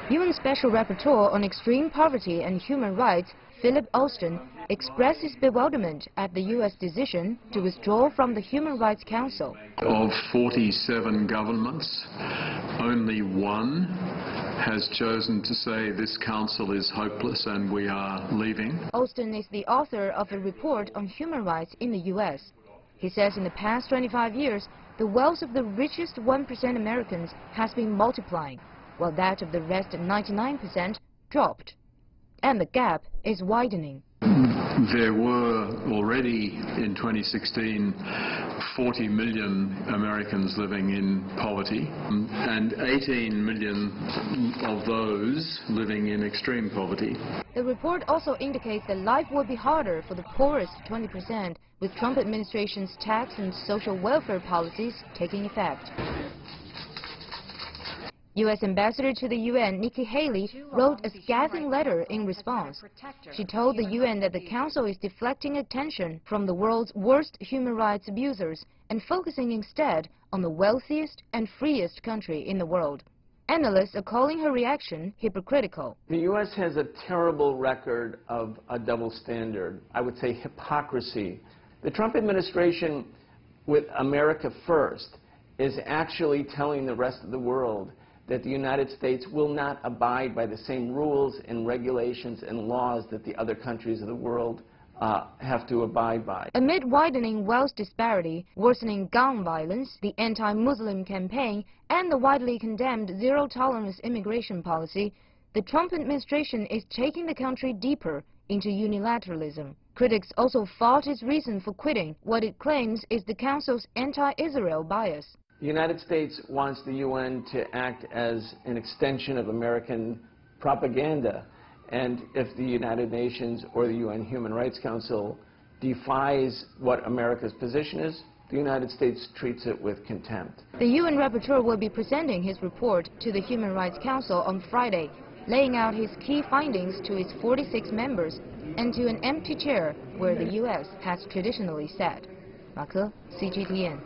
UN Special Rapporteur on Extreme Poverty and Human Rights, Philip Alston, expressed his bewilderment at the U.S. decision to withdraw from the Human Rights Council. Of 47 governments, only one has chosen to say this council is hopeless and we are leaving. Alston is the author of a report on human rights in the U.S. He says in the past 25 years, the wealth of the richest 1% Americans has been multiplying, while that of the rest 99% dropped. And the gap is widening. There were already in 2016 40 million Americans living in poverty and 18 million of those living in extreme poverty. The report also indicates that life will be harder for the poorest 20%, with Trump administration's tax and social welfare policies taking effect. U.S. Ambassador to the UN Nikki Haley wrote a scathing letter in response. She told the UN that the Council is deflecting attention from the world's worst human rights abusers and focusing instead on the wealthiest and freest country in the world. Analysts are calling her reaction hypocritical. The U.S. has a terrible record of a double standard, I would say hypocrisy. The Trump administration, with America first, is actually telling the rest of the world that the United States will not abide by the same rules and regulations and laws that the other countries of the world have to abide by. Amid widening wealth disparity, worsening gun violence, the anti-Muslim campaign, and the widely condemned zero-tolerance immigration policy, the Trump administration is taking the country deeper into unilateralism. Critics also fault its reason for quitting what it claims is the Council's anti-Israel bias. The United States wants the UN to act as an extension of American propaganda, and if the United Nations or the UN Human Rights Council defies what America's position is, the United States treats it with contempt. The UN rapporteur will be presenting his report to the Human Rights Council on Friday, laying out his key findings to its 46 members and to an empty chair where the U.S. has traditionally sat. Ma Ke, CGTN.